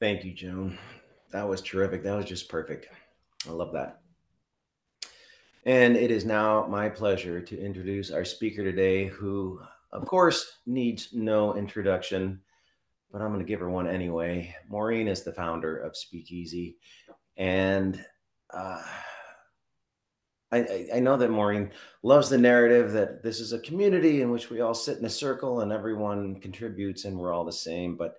Thank you, Joan. That was terrific. That was just perfect. I love that. And it is now my pleasure to introduce our speaker today, who, of course, needs no introduction, but I'm going to give her one anyway. Maureen is the founder of Speakeasy. And uh, I know that Maureen loves the narrative that this is a community in which we all sit in a circle and everyone contributes and we're all the same. But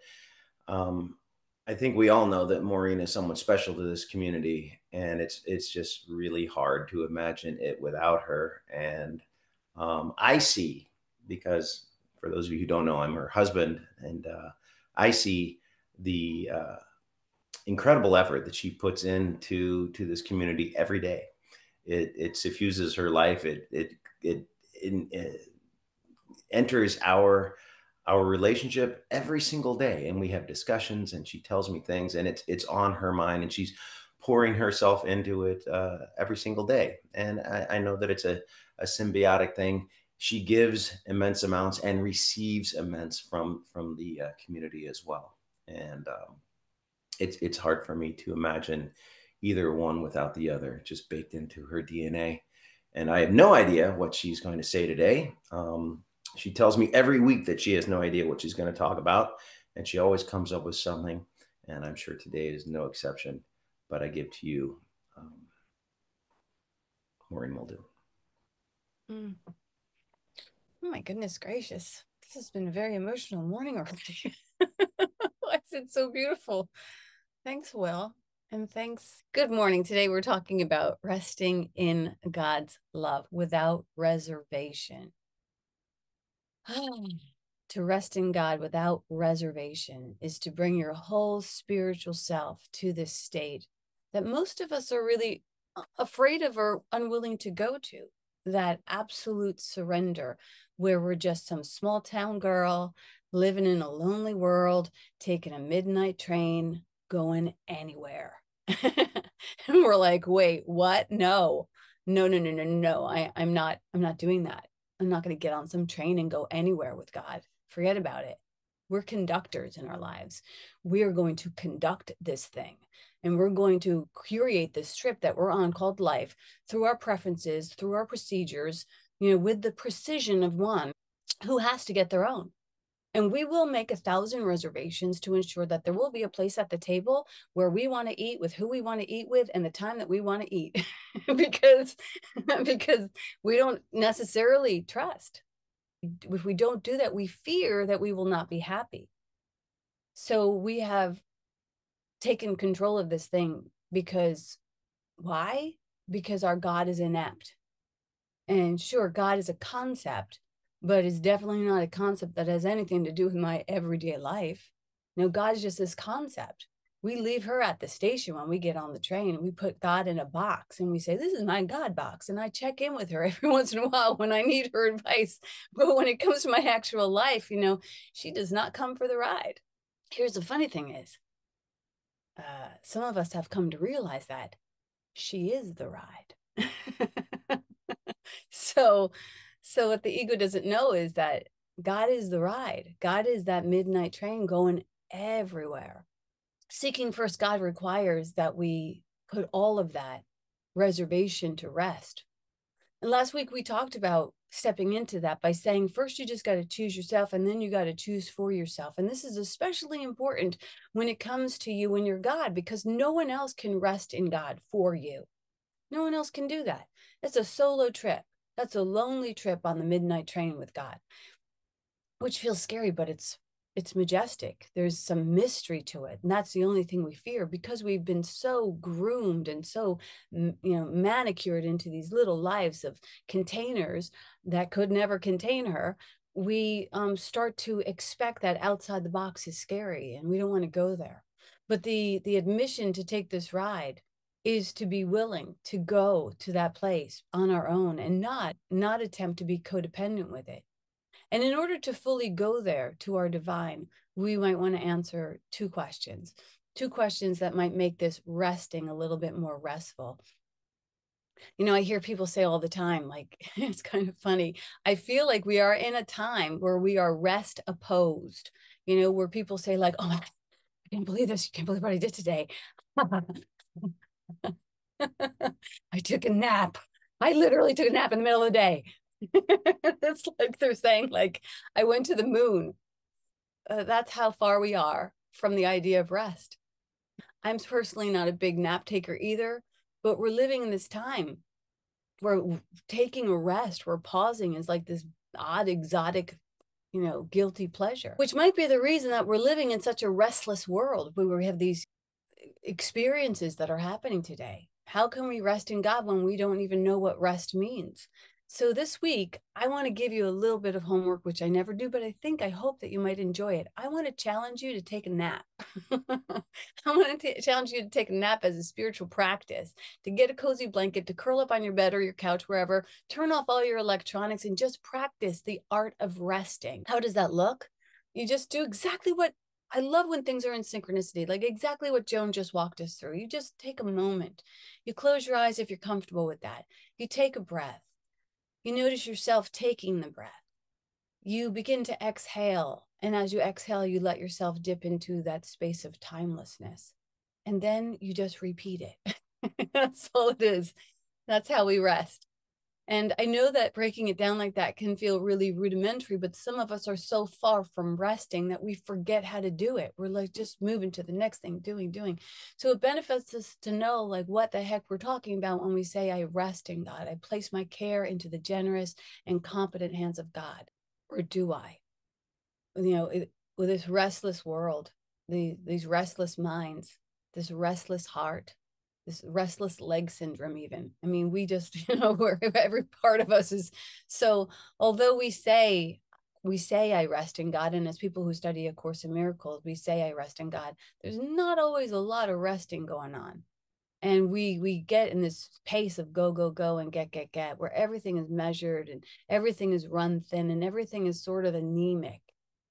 um, I think we all know that Maureen is someone special to this community, and it's just really hard to imagine it without her. And I see, because for those of you who don't know, I'm her husband, and I see the incredible effort that she puts into this community every day. It suffuses her life. It enters our relationship every single day, and we have discussions, and she tells me things, and it's on her mind, and she's pouring herself into it every single day. And I know that it's a symbiotic thing. She gives immense amounts and receives immense from the community as well. And it's hard for me to imagine either one without the other, just baked into her DNA. And I have no idea what she's going to say today. She tells me every week that she has no idea what she's going to talk about, and she always comes up with something. And I'm sure today is no exception. But I give to you, Maureen Muldoon. Mm. Oh my goodness gracious. This has been a very emotional morning already. Why is it so beautiful? Thanks, Will. And thanks. Good morning. Today we're talking about resting in God's love without reservation. To rest in God without reservation is to bring your whole spiritual self to this state that most of us are really afraid of or unwilling to go to, that absolute surrender where we're just some small town girl living in a lonely world, taking a midnight train, going anywhere. And we're like, wait, what? No, no, no, no, no, no. I'm not doing that. I'm not going to get on some train and go anywhere with God. Forget about it. We're conductors in our lives. We are going to conduct this thing, and we're going to curate this trip that we're on called life through our preferences, through our procedures, with the precision of one who has to get their own. And we will make 1,000 reservations to ensure that there will be a place at the table where we want to eat with who we want to eat with and the time that we want to eat because because we don't necessarily trust. If we don't do that, we fear that we will not be happy. So we have taken control of this thing because why? Because our God is inept. And sure, God is a concept, but it's definitely not a concept that has anything to do with my everyday life. No, God is just this concept. We leave her at the station when we get on the train. We put God in a box and we say, this is my God box. And I check in with her every once in a while when I need her advice. But when it comes to my actual life, she does not come for the ride. Here's the funny thing is, some of us have come to realize that she is the ride. So, so what the ego doesn't know is that God is the ride. God is that midnight train going everywhere. Seeking first God requires that we put all of that reservation to rest. And last week we talked about stepping into that by saying first you just got to choose yourself and then you got to choose for yourself. And this is especially important when it comes to you and your God, because no one else can rest in God for you. No one else can do that. It's a solo trip. That's a lonely trip on the midnight train with God, which feels scary, but it's majestic. There's some mystery to it. And that's the only thing we fear because we've been so groomed and so manicured into these little lives of containers that could never contain her. We start to expect that outside the box is scary and we don't want to go there. But the admission to take this ride is to be willing to go to that place on our own and not attempt to be codependent with it. And in order to fully go there to our divine, we might want to answer two questions that might make this resting a little bit more restful. I hear people say all the time, like, it's kind of funny. I feel like we are in a time where we are rest opposed, where people say, like, oh my I can't believe this. You can't believe what I did today. I took a nap. I literally took a nap in the middle of the day. It's like they're saying, like, I went to the moon. That's how far we are from the idea of rest. I'm personally not a big nap taker either, but we're living in this time where taking a rest, where pausing is like this odd, exotic, guilty pleasure, which might be the reason that we're living in such a restless world where we have these experiences that are happening today. How can we rest in God when we don't even know what rest means? So this week, I want to give you a little bit of homework, which I never do, but I hope that you might enjoy it. I want to challenge you to take a nap. I want to challenge you to take a nap as a spiritual practice, to get a cozy blanket, to curl up on your bed or your couch, wherever, turn off all your electronics and just practice the art of resting. How does that look? You just do exactly what I love when things are in synchronicity, like exactly what Joan just walked us through. You just take a moment. You close your eyes if you're comfortable with that. You take a breath. You notice yourself taking the breath. You begin to exhale. And as you exhale, you let yourself dip into that space of timelessness. And then you just repeat it. That's all it is. That's how we rest. And I know that breaking it down like that can feel really rudimentary, but some of us are so far from resting that we forget how to do it. We're like just moving to the next thing, doing. So it benefits us to know like what the heck we're talking about when we say, I rest in God. I place my care into the generous and competent hands of God. Or do I? With this restless world, these restless minds, this restless heart, this restless leg syndrome, even. I mean, we just, where every part of us is. So although we say I rest in God, and as people who study A Course in Miracles, we say I rest in God, there's not always a lot of resting going on. And we get in this pace of go and get, where everything is measured and everything is run thin and everything is sort of anemic.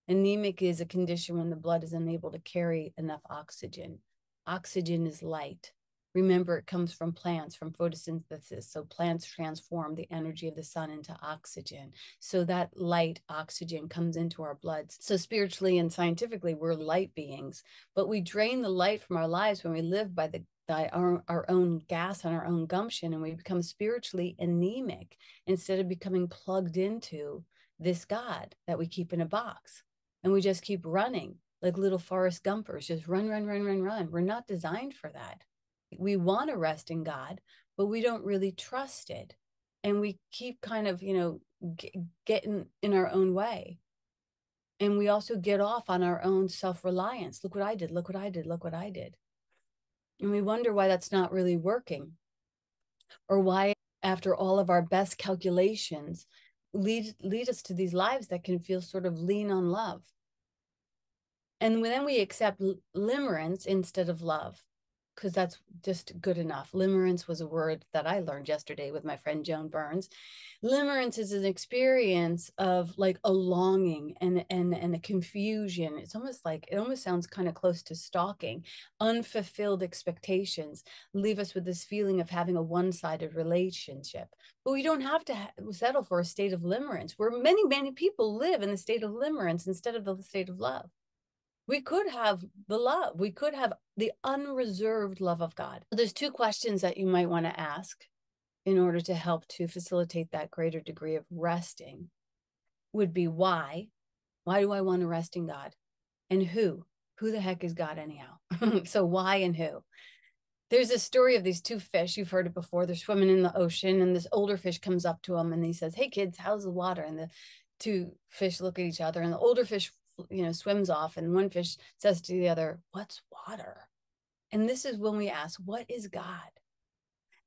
Anemic is a condition when the blood is unable to carry enough oxygen. Oxygen is light. Remember, it comes from plants, from photosynthesis. So plants transform the energy of the sun into oxygen. So that light oxygen comes into our bloods. So spiritually and scientifically, we're light beings, but we drain the light from our lives when we live by our own gas and our own gumption, and we become spiritually anemic instead of becoming plugged into this God that we keep in a box. And we just keep running like little Forrest Gumpers, just run. We're not designed for that. We want to rest in God, but we don't really trust it. And we keep kind of, getting in our own way. And we also get off on our own self-reliance. Look what I did. Look what I did. Look what I did. And we wonder why that's not really working, or why, after all of our best calculations, lead us to these lives that can feel sort of lean on love. And then we accept limerence instead of love, because that's just good enough. Limerence was a word that I learned yesterday with my friend Joan Burns. Limerence is an experience of like a longing and a confusion. It's almost like, it almost sounds kind of close to stalking. Unfulfilled expectations leave us with this feeling of having a one-sided relationship. But we don't have to settle for a state of limerence, where many people live in the state of limerence instead of the state of love. We could have the love. We could have the unreserved love of God. There's two questions that you might want to ask in order to help to facilitate that greater degree of resting. Would be why? Why do I want to rest in God? And who? Who the heck is God anyhow? So why and who? There's a story of these two fish. You've heard it before. They're swimming in the ocean, and this older fish comes up to them and he says, "Hey kids, how's the water?" And the two fish look at each other, and the older fish swims off, and one fish says to the other, "What's water?" And this is when we ask, what is God?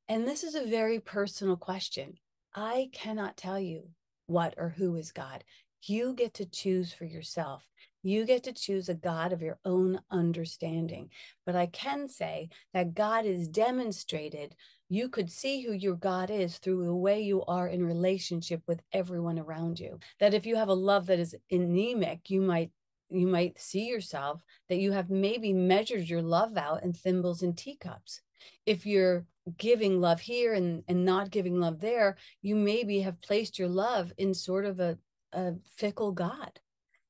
And this is a very personal question. I cannot tell you what or who is God. You get to choose for yourself. You get to choose a God of your own understanding. But I can say that God is demonstrated. You could see who your God is through the way you are in relationship with everyone around you. That if you have a love that is anemic, you might see yourself that you have maybe measured your love out in thimbles and teacups. If you're giving love here and not giving love there, you maybe have placed your love in sort of a fickle God.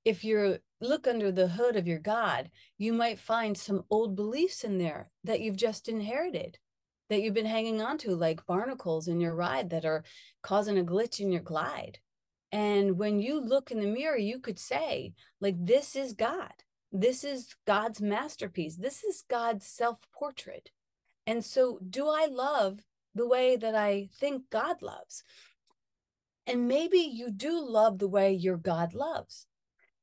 If you're look under the hood of your God, you might find some old beliefs in there that you've just inherited, that you've been hanging on to like barnacles in your ride that are causing a glitch in your glide. And when you look in the mirror, you could say, like, this is God. This is God's masterpiece. This is God's self portrait. And so, do I love the way that I think God loves? And maybe you do love the way your God loves.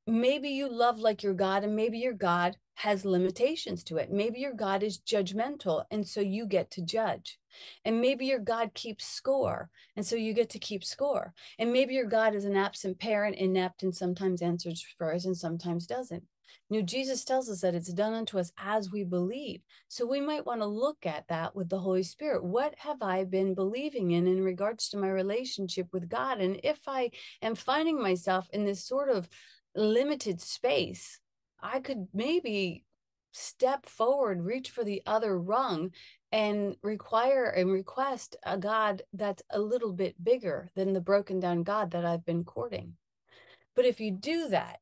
Maybe you love like your God, and maybe your God has limitations to it. Maybe your God is judgmental, and so you get to judge. And maybe your God keeps score, and so you get to keep score. And maybe your God is an absent parent, inept, and sometimes answers prayers and sometimes doesn't. Jesus tells us that it's done unto us as we believe. So we might want to look at that with the Holy Spirit. What have I been believing in regards to my relationship with God? And if I am finding myself in this sort of limited space, I could maybe step forward, reach for the other rung, and require and request a God that's a little bit bigger than the broken down God that I've been courting. But if you do that,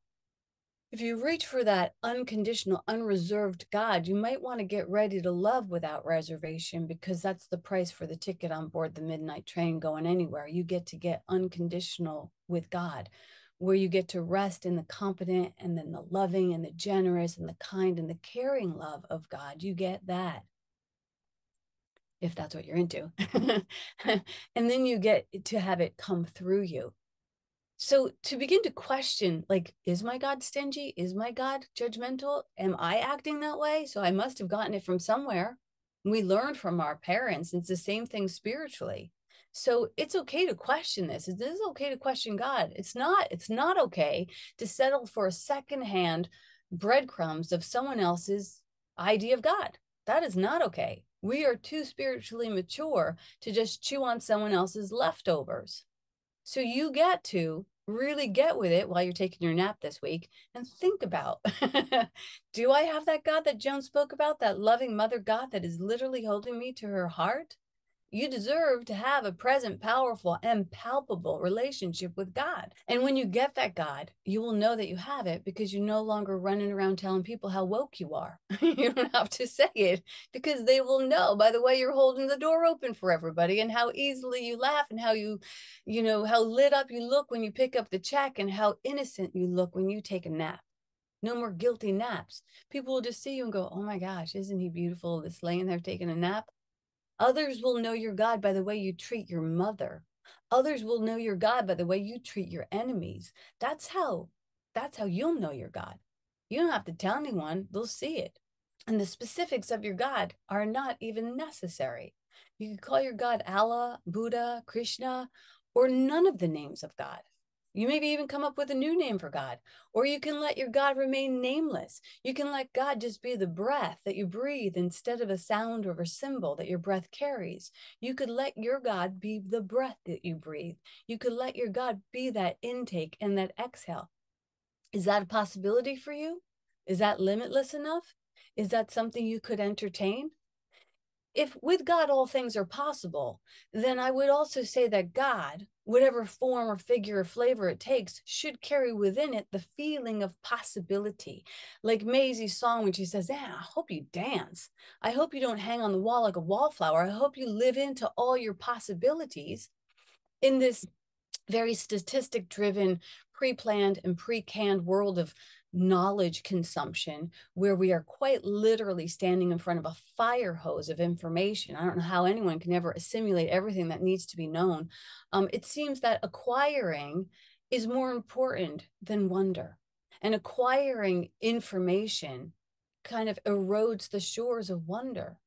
if you reach for that unconditional, unreserved God, you might want to get ready to love without reservation, because that's the price for the ticket on board the midnight train going anywhere. You get unconditional with God, where you get to rest in the competent and then the loving and the generous and the kind and the caring love of God. You get that, if that's what you're into. And then you get to have it come through you. So to begin to question, like, is my God stingy? Is my God judgmental? Am I acting that way? So I must have gotten it from somewhere. We learned from our parents. It's the same thing spiritually. So it's okay to question this. It is okay to question God. It's not okay to settle for secondhand breadcrumbs of someone else's idea of God. That is not okay. We are too spiritually mature to just chew on someone else's leftovers. So you get to really get with it while you're taking your nap this week and think about, do I have that God that Joan spoke about, that loving mother God that is literally holding me to her heart? You deserve to have a present, powerful, and palpable relationship with God. And when you get that God, you will know that you have it, because you're no longer running around telling people how woke you are. You don't have to say it, because they will know by the way you're holding the door open for everybody, and how easily you laugh, and how how lit up you look when you pick up the check, and how innocent you look when you take a nap. No more guilty naps. People will just see you and go, oh my gosh, isn't he beautiful, just laying there taking a nap? Others will know your God by the way you treat your mother. Others will know your God by the way you treat your enemies. That's how you'll know your God. You don't have to tell anyone, they'll see it. And the specifics of your God are not even necessary. You could call your God Allah, Buddha, Krishna, or none of the names of God. You maybe even come up with a new name for God, or you can let your God remain nameless. You can let God just be the breath that you breathe instead of a sound or a symbol that your breath carries. You could let your God be the breath that you breathe. You could let your God be that intake and that exhale. Is that a possibility for you? Is that limitless enough? Is that something you could entertain? If with God all things are possible, then I would also say that God, whatever form or figure or flavor it takes, should carry within it the feeling of possibility. Like Maisie's song when she says, I hope you dance. I hope you don't hang on the wall like a wallflower. I hope you live into all your possibilities in this very statistic driven, pre planned, and pre canned world of knowledge consumption, where we are quite literally standing in front of a fire hose of information. I don't know how anyone can ever assimilate everything that needs to be known. It seems that acquiring is more important than wonder, and acquiring information kind of erodes the shores of wonder.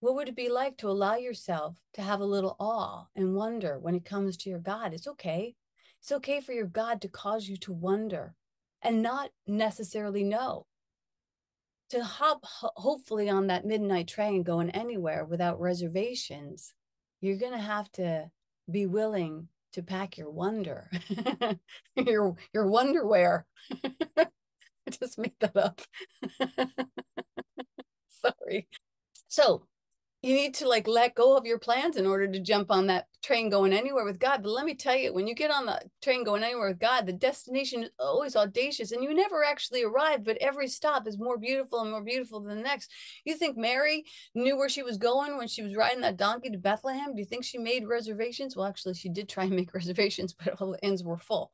What would it be like to allow yourself to have a little awe and wonder when it comes to your God? It's okay. It's okay for your God to cause you to wonder and not necessarily know. To hop, hopefully, on that midnight train going anywhere without reservations, you're going to have to be willing to pack your wonder, your wonderwear. I just made that up. Sorry. So you need to like let go of your plans in order to jump on that train going anywhere with God. But let me tell you, when you get on the train going anywhere with God, the destination is always audacious and you never actually arrive, but every stop is more beautiful and more beautiful than the next. You think Mary knew where she was going when she was riding that donkey to Bethlehem? Do you think she made reservations? Well, actually, she did try and make reservations, but all the inns were full.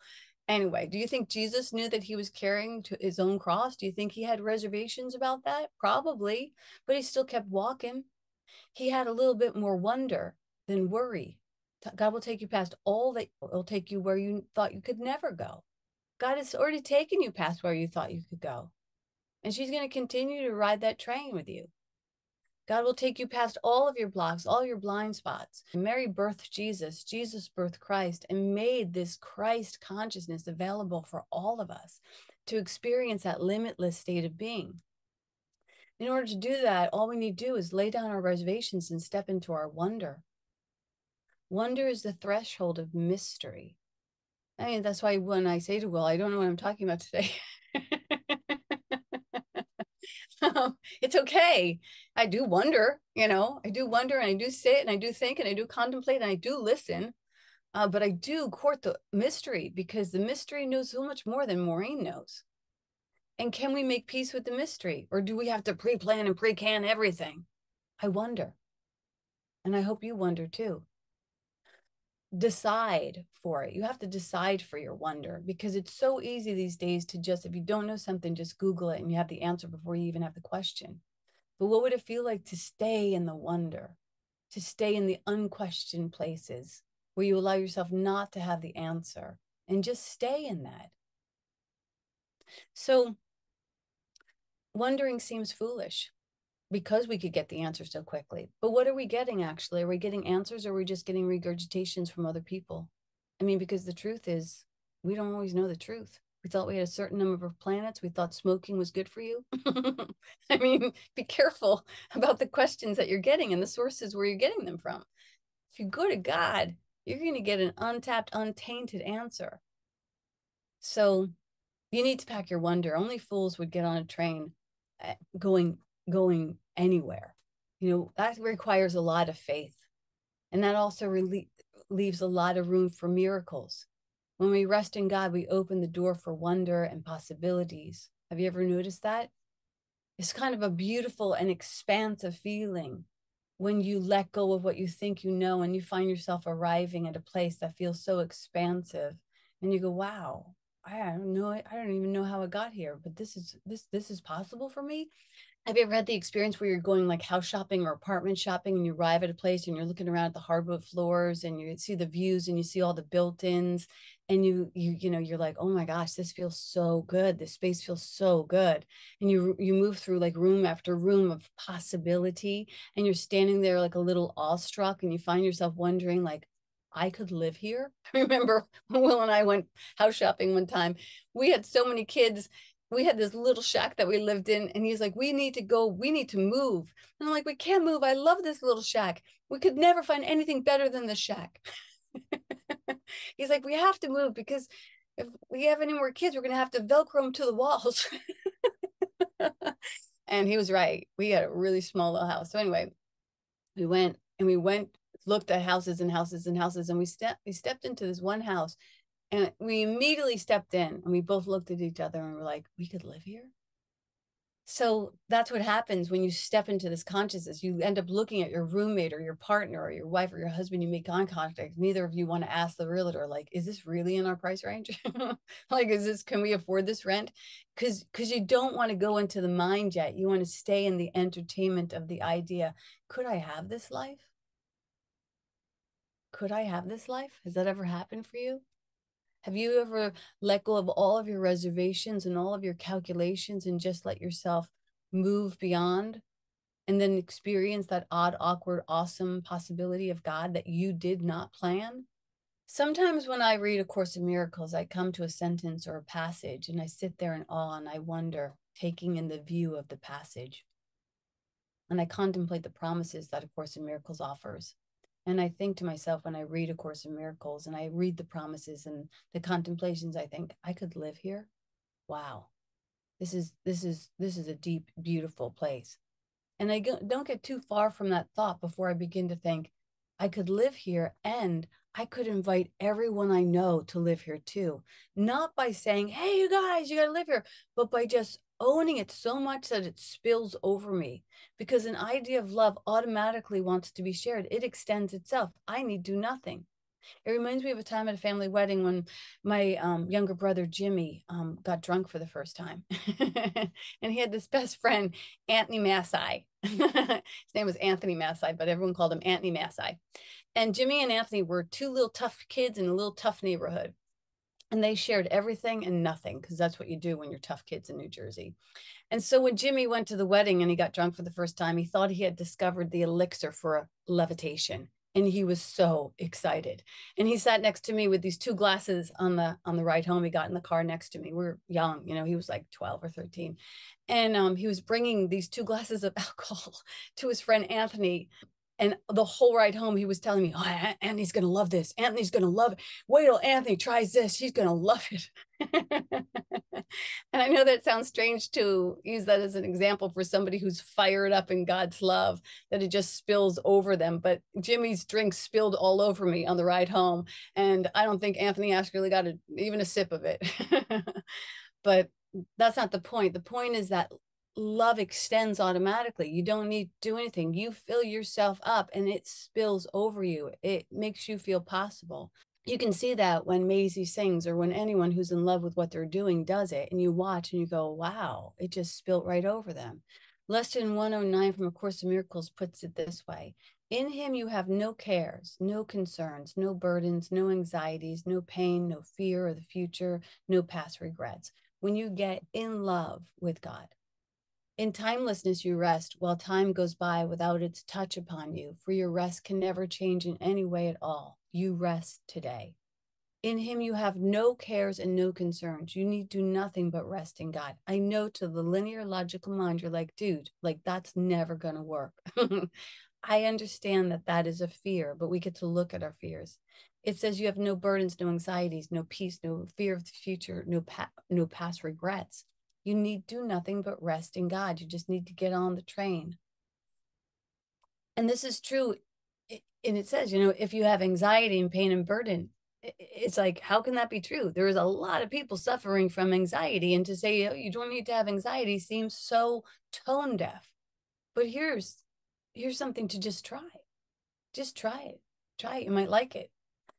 Anyway, do you think Jesus knew that he was carrying to his own cross? Do you think he had reservations about that? Probably, but he still kept walking. He had a little bit more wonder than worry. God will take you past all that, will take you where you thought you could never go. God has already taken you past where you thought you could go. And she's going to continue to ride that train with you. God will take you past all of your blocks, all your blind spots. Mary birthed Jesus, Jesus birthed Christ, and made this Christ consciousness available for all of us to experience that limitless state of being. In order to do that, all we need to do is lay down our reservations and step into our wonder. Wonder is the threshold of mystery. I mean, that's why when I say to Will, I don't know what I'm talking about today. It's okay. I do wonder, I do wonder and I do sit and I do think and I do contemplate and I do listen. But I do court the mystery because the mystery knows so much more than Maureen knows. And can we make peace with the mystery? Or do we have to pre-plan and pre-can everything? I wonder. And I hope you wonder too. Decide for it. You have to decide for your wonder because it's so easy these days to just, if you don't know something, just Google it and you have the answer before you even have the question. But what would it feel like to stay in the wonder, to stay in the unquestioned places where you allow yourself not to have the answer and just stay in that? So wondering seems foolish because we could get the answer so quickly. But what are we getting actually? Are we getting answers or are we just getting regurgitations from other people? I mean, because the truth is, we don't always know the truth. We thought we had a certain number of planets. We thought smoking was good for you. I mean, be careful about the questions that you're getting and the sources where you're getting them from. If you go to God, you're going to get an untapped, untainted answer. So you need to pack your wonder. Only fools would get on a train going anywhere. That requires a lot of faith. And that also leaves a lot of room for miracles. When we rest in God, we open the door for wonder and possibilities. Have you ever noticed that? It's kind of a beautiful and expansive feeling when you let go of what you think you know and you find yourself arriving at a place that feels so expansive. And you go, wow, I don't know. I don't even know how I got here, but this is possible for me. Have you ever had the experience where you're going like house shopping or apartment shopping and you arrive at a place and you're looking around at the hardwood floors and you see the views and you see all the built-ins and you're like, oh my gosh, this feels so good. This space feels so good. And you move through like room after room of possibility and you're standing there like a little awestruck and you find yourself wondering like, I could live here. I remember when Will and I went house shopping one time. We had so many kids. We had this little shack that we lived in and he's like, we need to move. And I'm like, we can't move. I love this little shack. We could never find anything better than the shack. He's like, we have to move because if we have any more kids, we're going to have to Velcro them to the walls. And he was right. We had a really small little house. So anyway, we went, looked at houses and houses and houses. And we stepped into this one house. And we immediately stepped in and we both looked at each other and were like, we could live here. So that's what happens when you step into this consciousness. You end up looking at your roommate or your partner or your wife or your husband. You make eye contact. Neither of you want to ask the realtor, like, is this really in our price range? Like, can we afford this rent? Because you don't want to go into the mind yet. You want to stay in the entertainment of the idea. Could I have this life? Could I have this life? Has that ever happened for you? Have you ever let go of all of your reservations and all of your calculations and just let yourself move beyond and then experience that odd, awkward, awesome possibility of God that you did not plan? Sometimes when I read A Course in Miracles, I come to a sentence or a passage and I sit there in awe and I wonder, taking in the view of the passage. And I contemplate the promises that A Course in Miracles offers. And I think to myself when I read A Course in Miracles and I read the promises and the contemplations, I think I could live here. Wow. This is a deep, beautiful place. And I don't get too far from that thought before I begin to think, I could live here and I could invite everyone I know to live here too. Not by saying, hey, you guys, you got to live here, but by just owning it so much that it spills over me. Because an idea of love automatically wants to be shared, it extends itself. I need do nothing. It reminds me of a time at a family wedding when my younger brother Jimmy got drunk for the first time, and he had this best friend Anthony Massey. His name was Anthony Massey, but everyone called him Anthony Massey. And Jimmy and Anthony were two little tough kids in a little tough neighborhood, and they shared everything and nothing because that's what you do when you're tough kids in New Jersey. And so when Jimmy went to the wedding and he got drunk for the first time, he thought he had discovered the elixir for levitation. And he was so excited. And he sat next to me with these two glasses on the ride home. He got in the car next to me. We were young, he was like 12 or 13. And he was bringing these two glasses of alcohol to his friend Anthony. And the whole ride home, he was telling me, oh, Anthony's going to love this. Anthony's going to love it. Wait till Anthony tries this. He's going to love it. And I know that sounds strange to use that as an example for somebody who's fired up in God's love, that it just spills over them. But Jimmy's drink spilled all over me on the ride home. And I don't think Anthony actually got even a sip of it. But that's not the point. The point is that love extends automatically. You don't need to do anything. You fill yourself up and it spills over you. It makes you feel possible. You can see that when Maisie sings or when anyone who's in love with what they're doing does it, and you watch and you go, wow, it just spilt right over them. Lesson 109 from A Course in Miracles puts it this way. In him you have no cares, no concerns, no burdens, no anxieties, no pain, no fear of the future, no past regrets. When you get in love with God, in timelessness you rest while time goes by without its touch upon you, for your rest can never change in any way at all. You rest today. In him you have no cares and no concerns. You need do nothing but rest in God. I know to the linear logical mind, you're like, dude, like that's never going to work. I understand that that is a fear, but we get to look at our fears. It says you have no burdens, no anxieties, no peace, no fear of the future, no past regrets. You need do nothing but rest in God. You just need to get on the train. And this is true. And it says, if you have anxiety and pain and burden, it's like, how can that be true? There is a lot of people suffering from anxiety. And to say, oh, you don't need to have anxiety seems so tone deaf. But here's something to just try. Just try it. Try it. You might like it.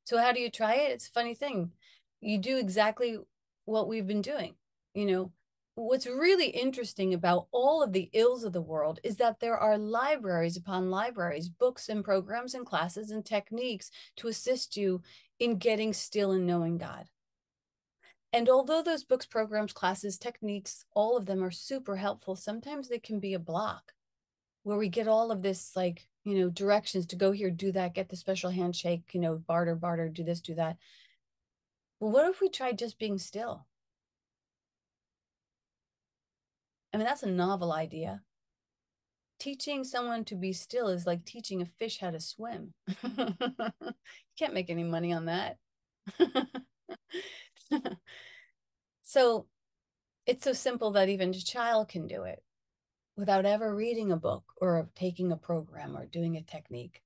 So how do you try it? It's a funny thing. You do exactly what we've been doing. What's really interesting about all of the ills of the world is that there are libraries upon libraries, books and programs and classes and techniques to assist you in getting still and knowing God. And although those books, programs, classes, techniques, all of them are super helpful, sometimes they can be a block where we get all of this, like, directions to go here, do that, get the special handshake, barter, do this, do that. Well, what if we tried just being still? I mean, that's a novel idea. Teaching someone to be still is like teaching a fish how to swim. You can't make any money on that. So it's so simple that even a child can do it without ever reading a book or taking a program or doing a technique.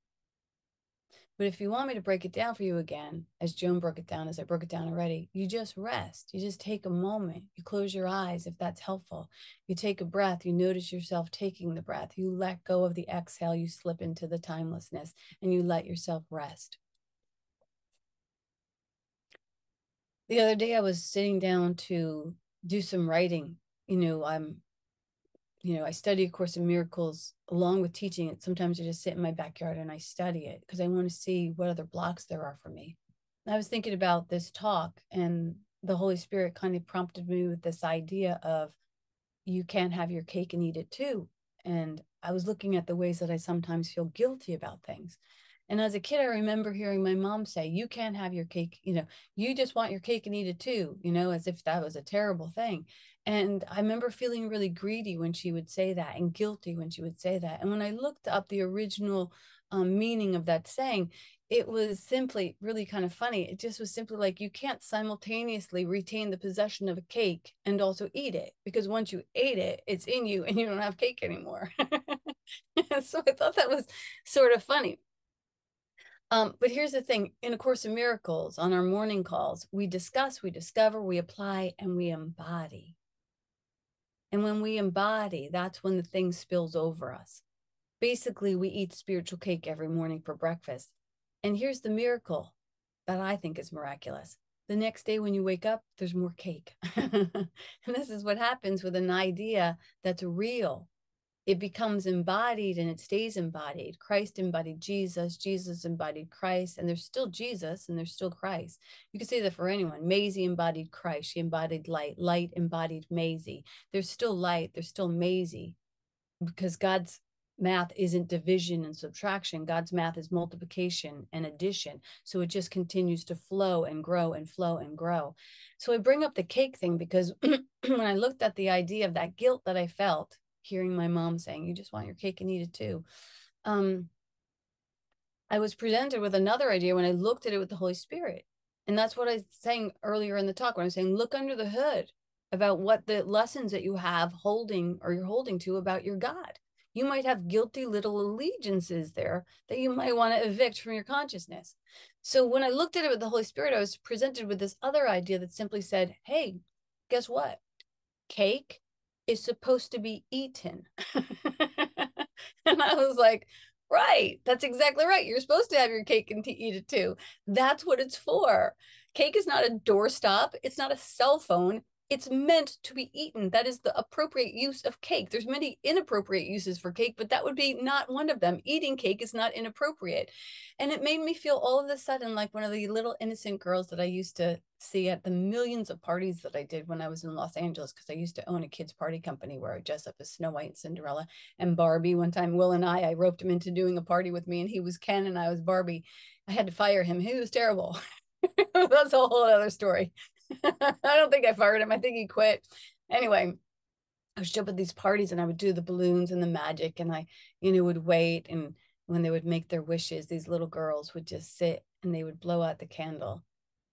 But if you want me to break it down for you again, as Joan broke it down, as I broke it down already, you just rest. You just take a moment. You close your eyes if that's helpful. You take a breath. You notice yourself taking the breath. You let go of the exhale. You slip into the timelessness and you let yourself rest. The other day I was sitting down to do some writing. I study A Course in Miracles along with teaching it. Sometimes I just sit in my backyard and I study it because I want to see what other blocks there are for me. And I was thinking about this talk, and the Holy Spirit kind of prompted me with this idea of you can't have your cake and eat it too. And I was looking at the ways that I sometimes feel guilty about things. And as a kid, I remember hearing my mom say, you can't have your cake, you just want your cake and eat it too, as if that was a terrible thing. And I remember feeling really greedy when she would say that and guilty when she would say that. And when I looked up the original meaning of that saying, it was simply really kind of funny. It just was simply like, you can't simultaneously retain the possession of a cake and also eat it, because once you ate it, it's in you and you don't have cake anymore. So I thought that was sort of funny. But here's the thing, in A Course in Miracles, on our morning calls, we discuss, we discover, we apply, and we embody. And when we embody, that's when the thing spills over us. Basically, we eat spiritual cake every morning for breakfast. And here's the miracle that I think is miraculous. The next day when you wake up, there's more cake. And this is what happens with an idea that's real. It becomes embodied and it stays embodied. Christ embodied Jesus, Jesus embodied Christ, and there's still Jesus and there's still Christ. You can say that for anyone. Maisie embodied Christ, she embodied light, light embodied Maisie. There's still light, there's still Maisie, because God's math isn't division and subtraction. God's math is multiplication and addition. So it just continues to flow and grow and flow and grow. So I bring up the cake thing because when I looked at the idea of that guilt that I felt, hearing my mom saying, you just want your cake and eat it too. I was presented with another idea when I looked at it with the Holy Spirit. And that's what I was saying earlier in the talk, when I was saying, look under the hood about what the lessons that you have holding or you're holding to about your God. You might have guilty little allegiances there that you might want to evict from your consciousness. So when I looked at it with the Holy Spirit, I was presented with this other idea that simply said, hey, guess what? Cake is supposed to be eaten. And I was like, right, that's exactly right. You're supposed to have your cake and to eat it too. That's what it's for. Cake is not a doorstop. It's not a cell phone. It's meant to be eaten. That is the appropriate use of cake. There's many inappropriate uses for cake, but that would be not one of them. Eating cake is not inappropriate. And it made me feel all of a sudden like one of the little innocent girls that I used to see at the millions of parties that I did when I was in Los Angeles, because I used to own a kids' party company where I dress up as Snow White and Cinderella and Barbie. One time, Will and I roped him into doing a party with me, and he was Ken and I was Barbie. I had to fire him. He was terrible. That's a whole other story. I don't think I fired him. I think he quit. Anyway, I would show up at these parties and I would do the balloons and the magic, and I, would wait. And when they would make their wishes, these little girls would just sit and they would blow out the candle.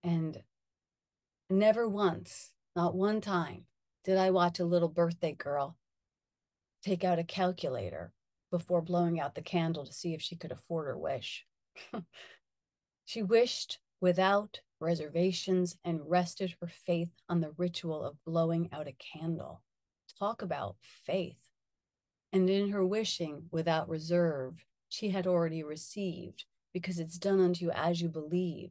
And never once, not one time, did I watch a little birthday girl take out a calculator before blowing out the candle to see if she could afford her wish. She wished without reservations and rested her faith on the ritual of blowing out a candle. Talk about faith. And in her wishing without reserve, she had already received, because it's done unto you as you believe.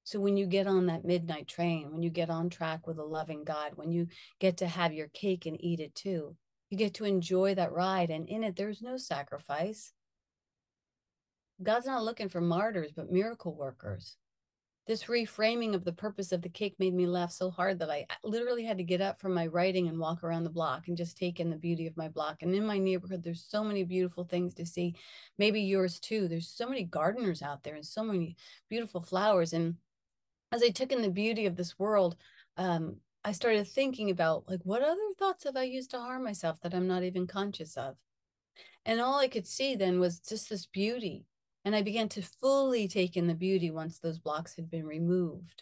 So when you get on that midnight train, when you get on track with a loving God, when you get to have your cake and eat it too, you get to enjoy that ride. And in it, there's no sacrifice. God's not looking for martyrs, but miracle workers. This reframing of the purpose of the cake made me laugh so hard that I literally had to get up from my writing and walk around the block and just take in the beauty of my block. And in my neighborhood, there's so many beautiful things to see. Maybe yours too. There's so many gardeners out there and so many beautiful flowers. And as I took in the beauty of this world, I started thinking about, like, what other thoughts have I used to harm myself that I'm not even conscious of? And all I could see then was just this beauty. And I began to fully take in the beauty once those blocks had been removed.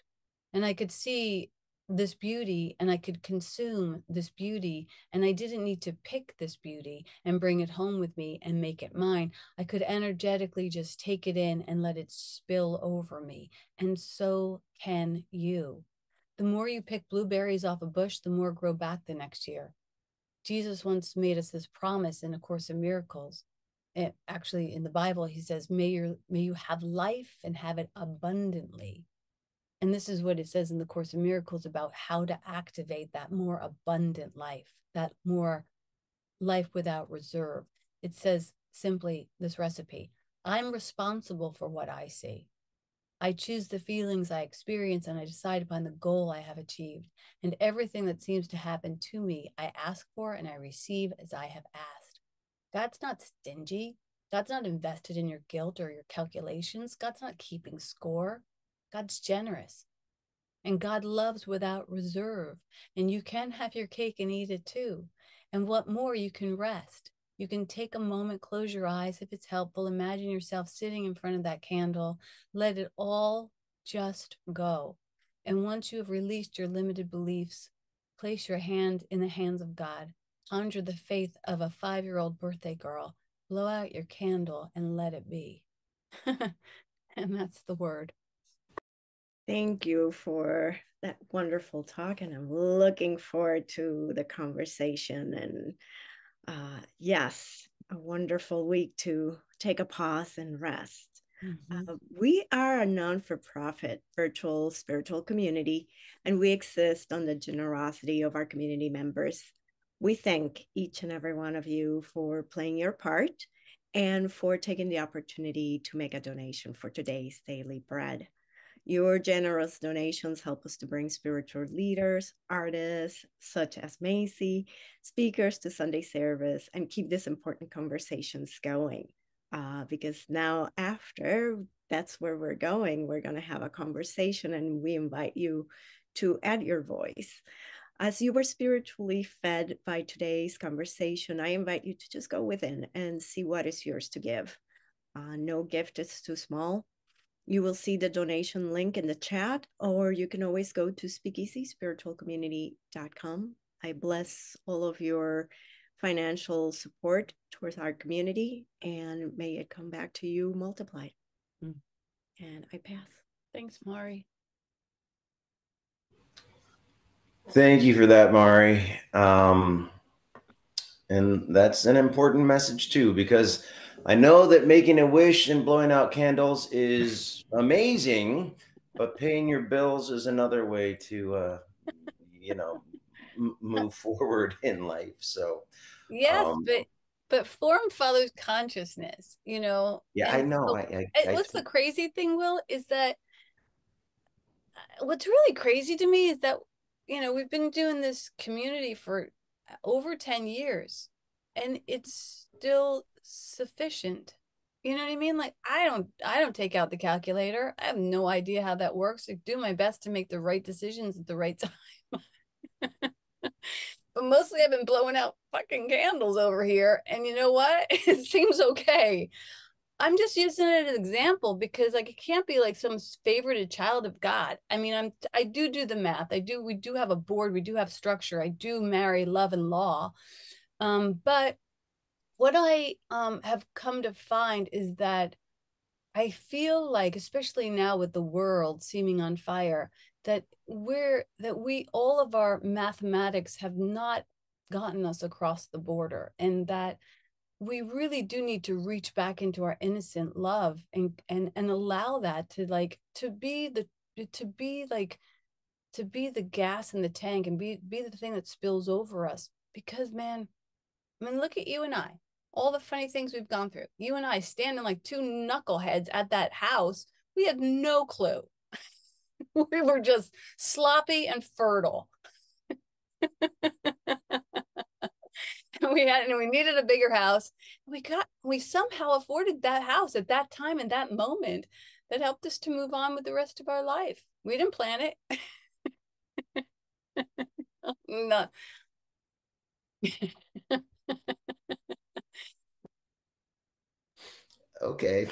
And I could see this beauty and I could consume this beauty. And I didn't need to pick this beauty and bring it home with me and make it mine. I could energetically just take it in and let it spill over me. And so can you. The more you pick blueberries off a bush, the more grow back the next year. Jesus once made us this promise in A Course in Miracles. It, actually, in the Bible, he says, may you have life and have it abundantly. And this is what it says in the Course in Miracles about how to activate that more abundant life, that more life without reserve. It says simply this recipe: I'm responsible for what I see. I choose the feelings I experience and I decide upon the goal I have achieved. And everything that seems to happen to me, I ask for and I receive as I have asked. God's not stingy. God's not invested in your guilt or your calculations. God's not keeping score. God's generous. And God loves without reserve. And you can have your cake and eat it too. And what more, you can rest. You can take a moment, close your eyes if it's helpful. Imagine yourself sitting in front of that candle. Let it all just go. And once you have released your limited beliefs, place your hand in the hands of God. Conjure the faith of a 5-year-old birthday girl blow out your candle and let it be. And that's the word. Thank you for that wonderful talk, and I'm looking forward to the conversation. And yes, a wonderful week to take a pause and rest. Mm-hmm. We are a non for profit virtual spiritual community, and we exist on the generosity of our community members. We thank each and every one of you for playing your part and for taking the opportunity to make a donation for today's daily bread. Your generous donations help us to bring spiritual leaders, artists such as Macy, speakers to Sunday service, and keep these important conversations going. Because now, after that's where we're going, we're going to have a conversation, and we invite you to add your voice. As you were spiritually fed by today's conversation, I invite you to just go within and see what is yours to give. No gift is too small. You will see the donation link in the chat, or you can always go to speakeasyspiritualcommunity.com. I bless all of your financial support towards our community, and may it come back to you multiplied. Mm. And I pass. Thanks, Mari. Thank you for that, Mari. And that's an important message too, because I know that making a wish and blowing out candles is amazing, but paying your bills is another way to, you know, move forward in life. So, Yes, um, but form follows consciousness, yeah, I and know. so I what's the crazy thing, Will, is that what's really crazy to me is that we've been doing this community for over 10 years and it's still sufficient. You know what I mean? Like I don't take out the calculator. I have no idea how that works. I do my best to make the right decisions at the right time. But mostly I've been blowing out fucking candles over here, and you know what? It seems okay. I'm just using it as an example because like it can't be like some favorited child of God. I mean, I do the math. We do have a board, we do have structure. I do marry love and law. But what I have come to find is that I feel like, especially now with the world seeming on fire, that we all of our mathematics have not gotten us across the border, and that we really do need to reach back into our innocent love and allow that to be like to be the gas in the tank and be the thing that spills over us. Because man, I mean, look at you and I, all the funny things we've gone through. You and I standing like two knuckleheads at that house. We had no clue. We were just sloppy and fertile. We needed a bigger house. We somehow afforded that house at that time and that moment that helped us to move on with the rest of our life. We didn't plan it. No. okay.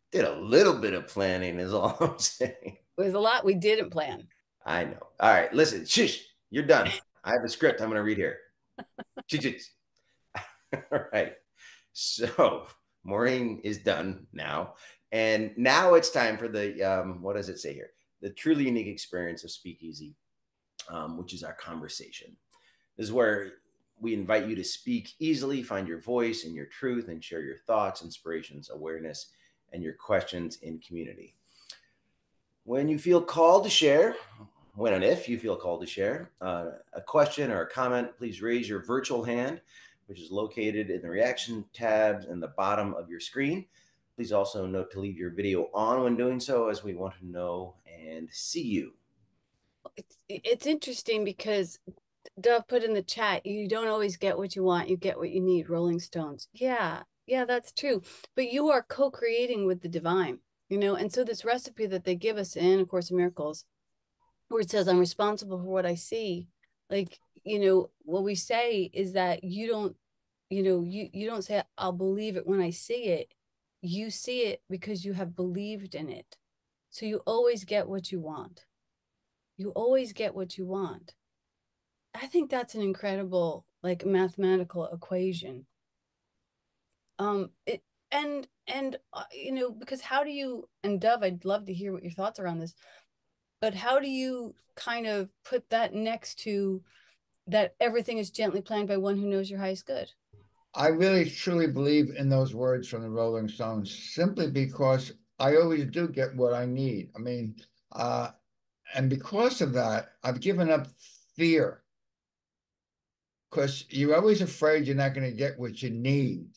Did a little bit of planning, is all I'm saying. It was a lot we didn't plan. I know. All right, listen, shush, you're done. I have a script I'm going to read here. All right. So Maureen is done now. And now it's time for the, what does it say here? The truly unique experience of Speakeasy, which is our conversation. This is where we invite you to speak easily, find your voice and your truth, and share your thoughts, inspirations, awareness, and your questions in community. When you feel called to share, when and if you feel called to share a question or a comment, please raise your virtual hand, which is located in the reaction tabs in the bottom of your screen. Please also note to leave your video on when doing so, as we want to know and see you. It's interesting because Dove put in the chat, you don't always get what you want, you get what you need. Rolling Stones. Yeah, that's true. But you are co-creating with the divine, and so this recipe that they give us in A Course in Miracles, where it says I'm responsible for what I see, like, what we say is that you don't say I'll believe it when I see it. You see it because you have believed in it. So you always get what you want. You always get what you want. I think that's an incredible like mathematical equation. It and you know, because how do you, and Dove, I'd love to hear what your thoughts are on this, but how do you kind of put that next to that everything is gently planned by one who knows your highest good? I really truly believe in those words from the Rolling Stones simply because I always do get what I need. I mean, uh, and because of that, I've given up fear because you're always afraid you're not going to get what you need.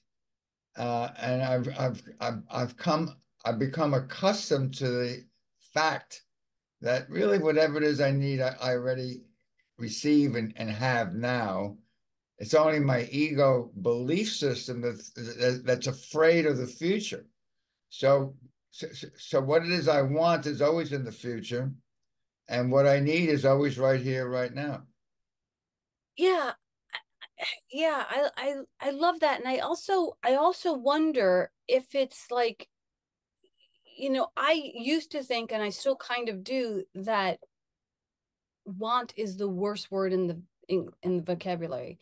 And I've become accustomed to the fact that really whatever it is I need, I already receive and have now. It's only my ego belief system that's afraid of the future. So, so what it is I want is always in the future, and what I need is always right here, right now. Yeah, yeah, I love that. And I also wonder if it's like, you know, I used to think, and I still kind of do, that want is the worst word in the vocabulary.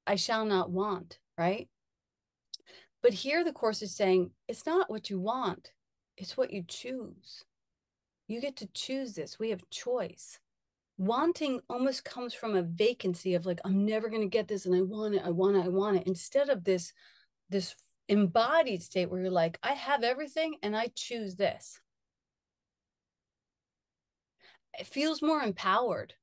I shall not want, right? But here the course is saying it's not what you want, it's what you choose. You get to choose this. We have choice. Wanting almost comes from a vacancy of like, I'm never going to get this and I want it, I want it, I want it, instead of this embodied state where you're like, I have everything and I choose this. It feels more empowered.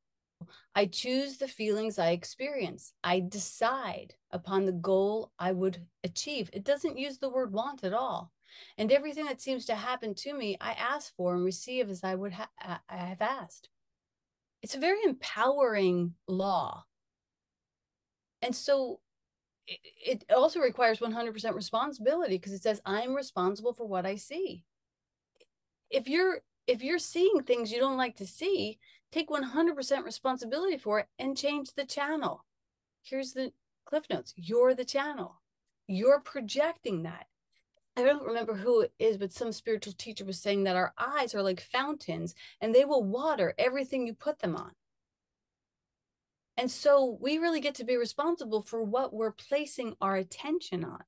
I choose the feelings I experience. I decide upon the goal I would achieve. It doesn't use the word want at all. And everything that seems to happen to me, I ask for and receive as I would I have asked. It's a very empowering law. And so it also requires 100% responsibility, because it says I'm responsible for what I see. If you're seeing things you don't like to see, take 100% responsibility for it and change the channel. Here's the cliff notes. You're the channel. You're projecting that. I don't remember who it is, but some spiritual teacher was saying that our eyes are like fountains and they will water everything you put them on. And so we really get to be responsible for what we're placing our attention on,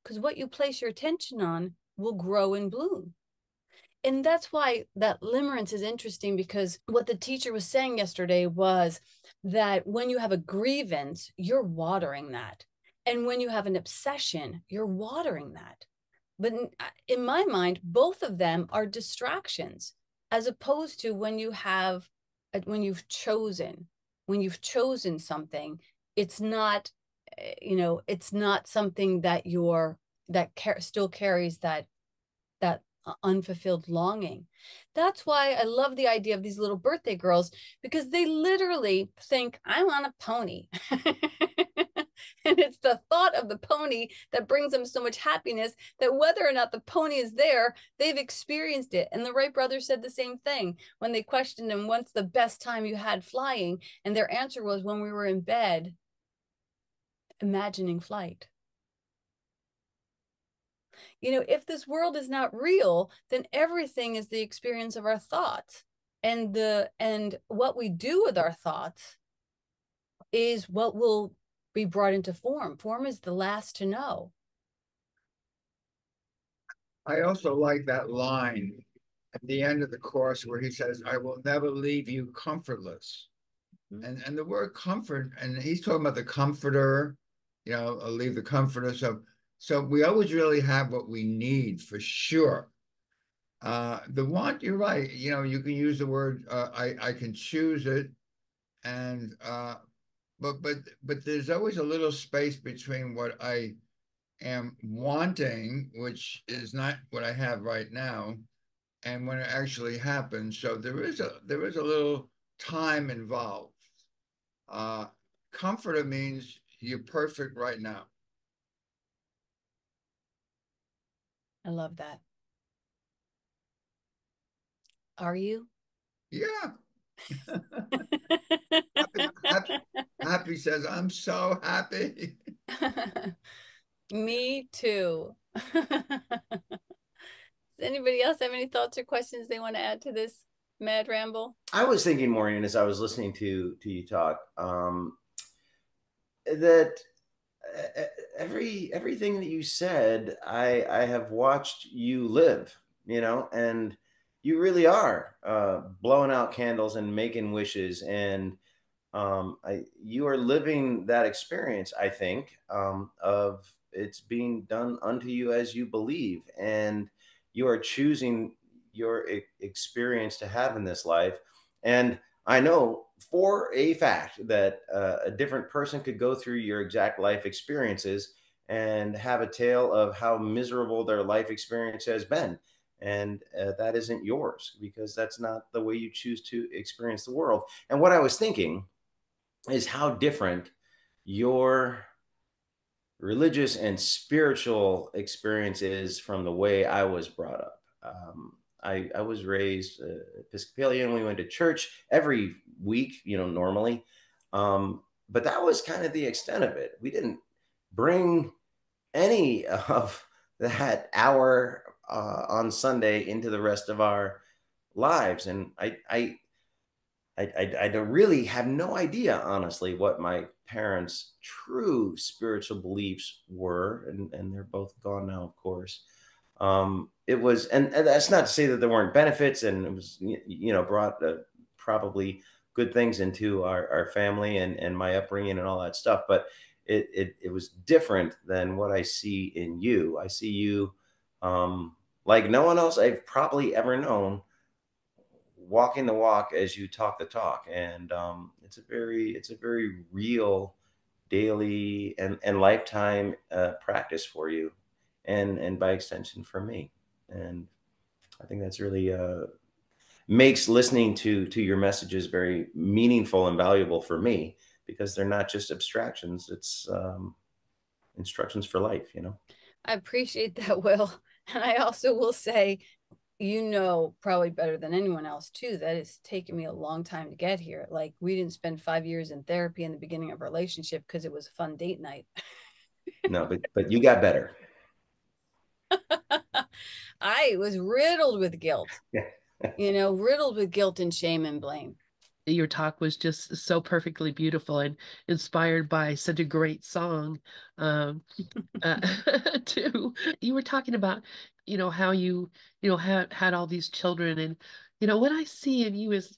because what you place your attention on will grow and bloom. And that's why that limerence is interesting, because what the teacher was saying yesterday was that when you have a grievance, you're watering that. And when you have an obsession, you're watering that. But in my mind, both of them are distractions, as opposed to when you have, when you've chosen something, it's not, it's not something that still carries that unfulfilled longing. That's why I love the idea of these little birthday girls, because they literally think, I want a pony. And it's the thought of the pony that brings them so much happiness, that whether or not the pony is there, they've experienced it. And the Wright brothers said the same thing when they questioned them, when's the best time you had flying? And their answer was, when we were in bed imagining flight. You know, if this world is not real, then everything is the experience of our thoughts. And what we do with our thoughts is what will be brought into form. Form is the last to know. I also like that line at the end of the course where he says, I will never leave you comfortless. And the word comfort, and he's talking about the comforter, I'll leave the comforter. So we always really have what we need for sure. The want, you're right. You can use the word I can choose it, and but there's always a little space between what I am wanting, which is not what I have right now, and when it actually happens. So there is a little time involved. Uh, Comforter means you're perfect right now. I love that. Are you? Yeah. happy, happy says, I'm so happy. Me too. Does anybody else have any thoughts or questions they want to add to this mad ramble? I was thinking, Maureen, as I was listening to you talk, that everything that you said, I have watched you live, and you really are blowing out candles and making wishes, and you are living that experience, I think, of it's being done unto you as you believe, and you are choosing your experience to have in this life. And I know for a fact that a different person could go through your exact life experiences and have a tale of how miserable their life experience has been. And that isn't yours, because that's not the way you choose to experience the world. And what I was thinking is how different your religious and spiritual experience is from the way I was brought up. I was raised Episcopalian. We went to church every week, normally. But that was kind of the extent of it. We didn't bring any of that hour on Sunday into the rest of our lives. And I don't really have no idea, honestly, what my parents' true spiritual beliefs were, and they're both gone now, of course. It was, and that's not to say that there weren't benefits, and it was, brought probably good things into our family and my upbringing and all that stuff. But it was different than what I see in you. I see you like no one else I've probably ever known, walking the walk as you talk the talk. And it's a very real daily and lifetime practice for you, and by extension for me. And I think that's really makes listening to your messages very meaningful and valuable for me, because they're not just abstractions. It's instructions for life. I appreciate that, Will. And I also will say, probably better than anyone else too, that it's taken me a long time to get here. Like, we didn't spend 5 years in therapy in the beginning of our relationship because it was a fun date night. No, but you got better. I was riddled with guilt, Yeah. riddled with guilt and shame and blame. Your talk was just so perfectly beautiful and inspired by such a great song. Uh, too. You were talking about, how you, had all these children, and what I see in you is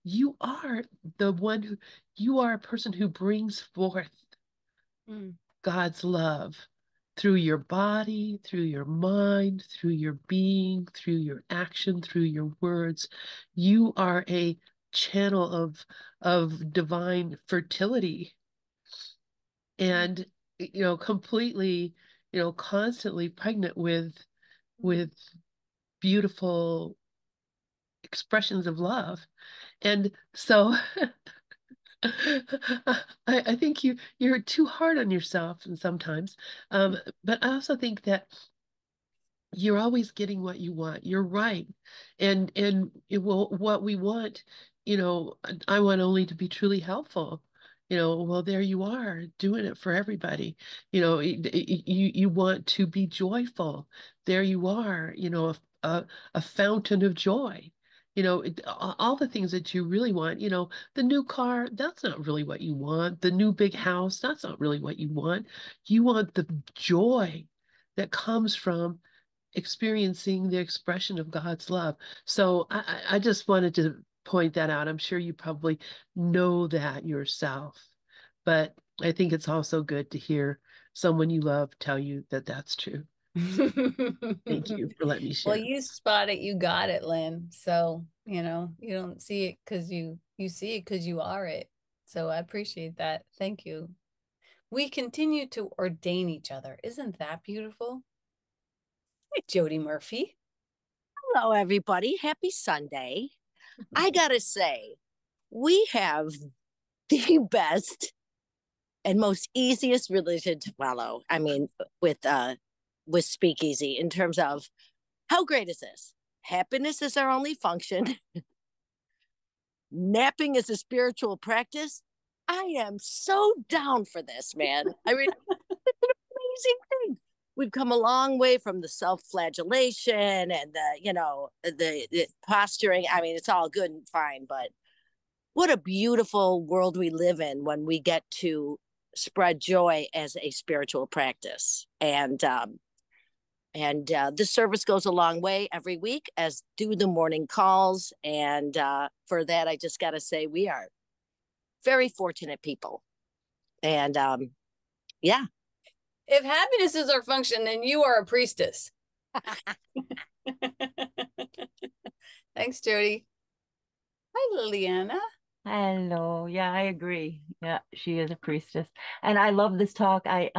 you are the one who you are a person who brings forth God's love through your body, through your mind, through your being, through your action, through your words. You are a channel of divine fertility, and completely, constantly pregnant with beautiful expressions of love. And so I think you're too hard on yourself and sometimes, but I also think that you're always getting what you want. You're right. And what we want, I want only to be truly helpful. Well, there you are doing it for everybody. You want to be joyful. There you are, a fountain of joy. All the things that you really want, the new car, that's not really what you want. The new big house, that's not really what you want. You want the joy that comes from experiencing the expression of God's love. So I just wanted to point that out. I'm sure you probably know that yourself, but I think it's also good to hear someone you love tell you that that's true. Thank you for letting me share. Well, you spot it, you got it, Lynn. So, you don't see it because you see it because you are it. So I appreciate that. Thank you. We continue to ordain each other. Isn't that beautiful? Hi, Jody Murphy. Hello, everybody. Happy Sunday. I gotta say, we have the best and most easiest religion to follow. I mean, with Speakeasy, in terms of how great is this? Happiness is our only function. Napping is a spiritual practice. I am so down for this, man. I mean, it's an amazing thing. We've come a long way from the self-flagellation and the posturing. I mean, it's all good and fine, but what a beautiful world we live in when we get to spread joy as a spiritual practice. And this service goes a long way every week, as do the morning calls. And for that, I just got to say, we are very fortunate people. And yeah. If happiness is our function, then you are a priestess. Thanks, Jody. Hi, Liliana. Hello. Yeah, I agree. Yeah, she is a priestess. And I love this talk. I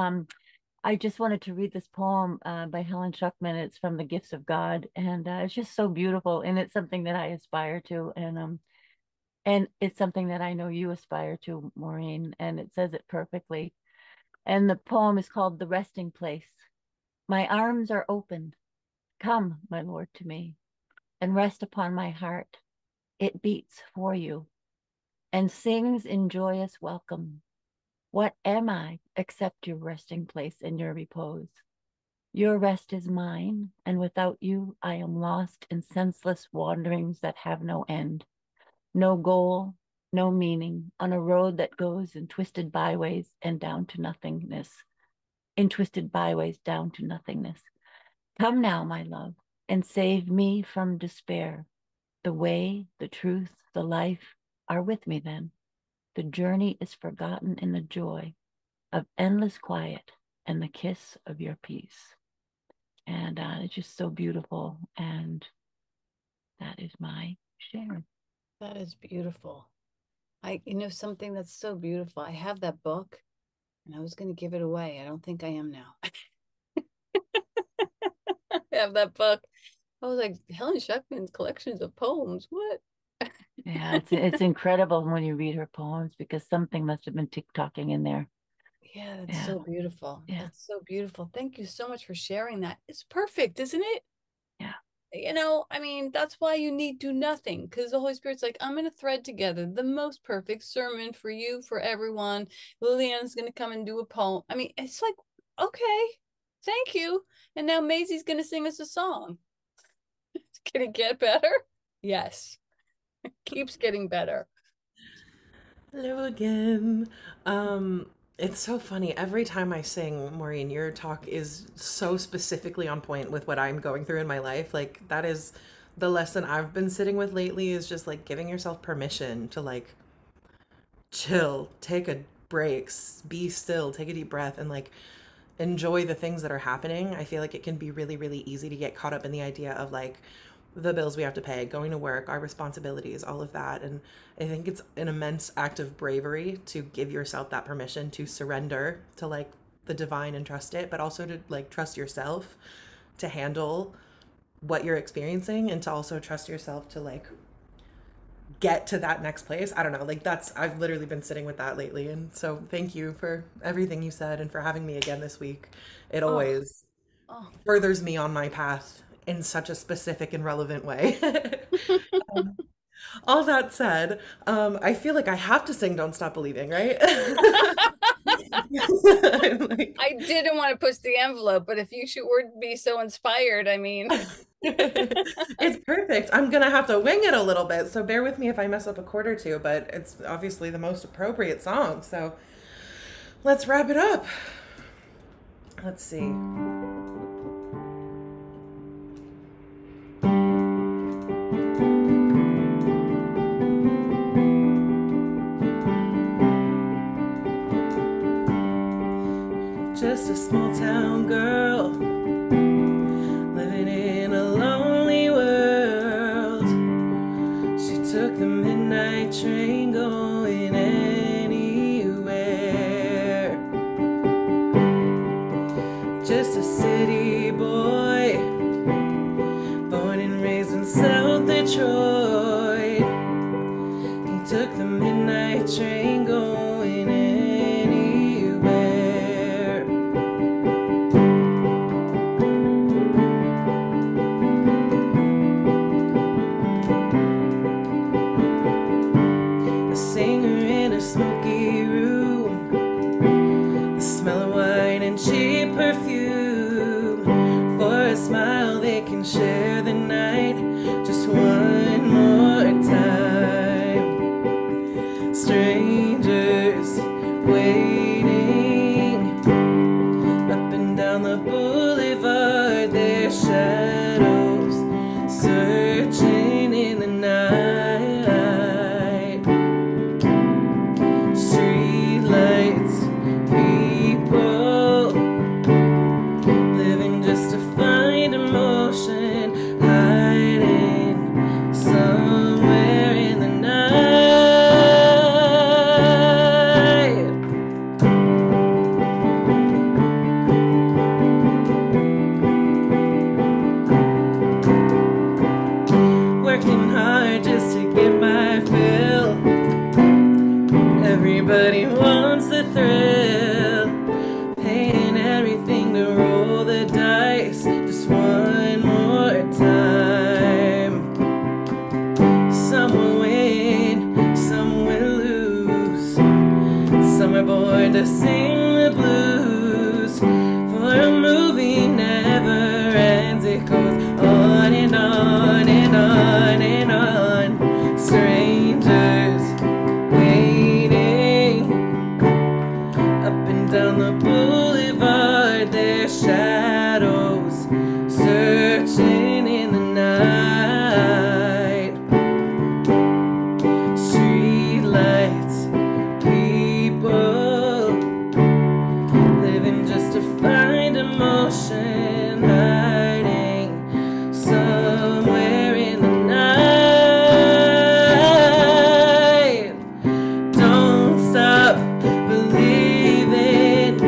just wanted to read this poem by Helen Schuckman. It's from The Gifts of God, and it's just so beautiful. And it's something that I aspire to, and it's something that I know you aspire to, Maureen. And it says it perfectly. And the poem is called "The Resting Place." My arms are opened. Come, my Lord, to me, and rest upon my heart. It beats for you, and sings in joyous welcome. What am I except your resting place and your repose? Your rest is mine, and without you I am lost in senseless wanderings that have no end, no goal, no meaning, on a road that goes in twisted byways and down to nothingness, in twisted byways down to nothingness. Come now, my love, and save me from despair. The way, the truth, the life are with me then. The journey is forgotten in the joy of endless quiet and the kiss of your peace. And it's just so beautiful. And that is my share. That is beautiful. Something that's so beautiful. I have that book and I was going to give it away. I don't think I am now. I have that book. I was like, Helen Schuckman's collections of poems. What? Yeah, it's incredible when you read her poems, because something must have been tick-tocking in there. Yeah, that's so beautiful. Yeah. That's so beautiful. Thank you so much for sharing that. It's perfect, isn't it? Yeah. That's why you need do nothing, because the Holy Spirit's like, I'm going to thread together the most perfect sermon for you, for everyone. Liliana's going to come and do a poem. It's like, okay, thank you. And now Maisie's going to sing us a song. Can it get better? Yes. It keeps getting better. Hello again. It's so funny. Every time I sing, Maureen, your talk is so specifically on point with what I'm going through in my life. Like, that is the lesson I've been sitting with lately, is just like giving yourself permission to like chill, take a break, be still, take a deep breath, and like enjoy the things that are happening. I feel like it can be really, really easy to get caught up in the idea of like the bills we have to pay, going to work, our responsibilities, all of that. And I think it's an immense act of bravery to give yourself that permission to surrender to like the divine and trust it, but also to like trust yourself to handle what you're experiencing, and to also trust yourself to like get to that next place. I don't know, like I've literally been sitting with that lately. And so thank you for everything you said and for having me again this week. It always furthers me on my path in such a specific and relevant way. All that said, I feel like I have to sing Don't Stop Believing, right? I didn't want to push the envelope, but if you would be so inspired, It's perfect. I'm gonna have to wing it a little bit, so bear with me if I mess up a chord or two, but it's obviously the most appropriate song, so let's wrap it up. Let's see. Just a small town girl living in a lonely world. She took the midnight train going anywhere. Just a city boy, born and raised in South Detroit. He took the midnight train going anywhere. A singer in a smoky room, the smell of wine and cheap perfume. For a their shadows searching in the night. Street lights, people living just to find emotion, hiding somewhere in the night. Working hard just to get my fill. Everybody wants the thrill, paying everything to roll the dice just one more time. Some will win, some will lose. Some are born to sing the blues. For a movie never ends, it goes on and on and on and on. Strangers waiting up and down the boulevard, their shadows searching in the night. Street lights, people living just to find emotion, hiding somewhere in the night. Don't stop believing,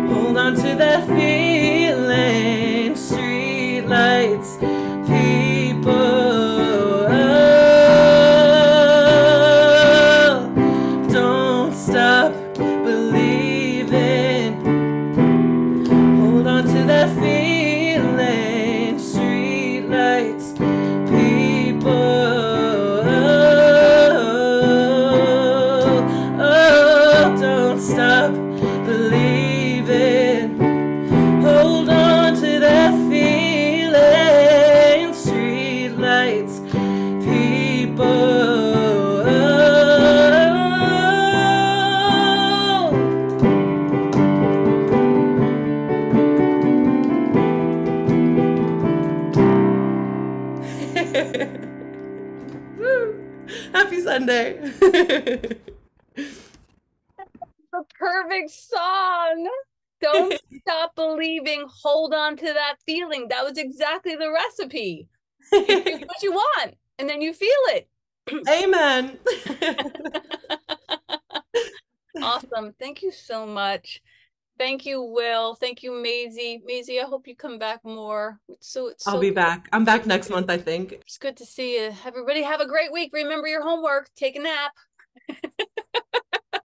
hold on to that feeling. Street lights, people, don't stop believing, hold on to that feeling. Street lights, people, don't stop believing, hold on to that feeling. Street lights, people. Woo. Happy Sunday. The perfect song. Don't stop believing. Hold on to that feeling. That was exactly the recipe. It's what you want, and then you feel it. Amen. Awesome. Thank you so much. Thank you, Will. Thank you, Maisie. Maisie, I hope you come back more. I'll be back. I'm back next month, I think. It's good to see you. Everybody have a great week. Remember your homework. Take a nap.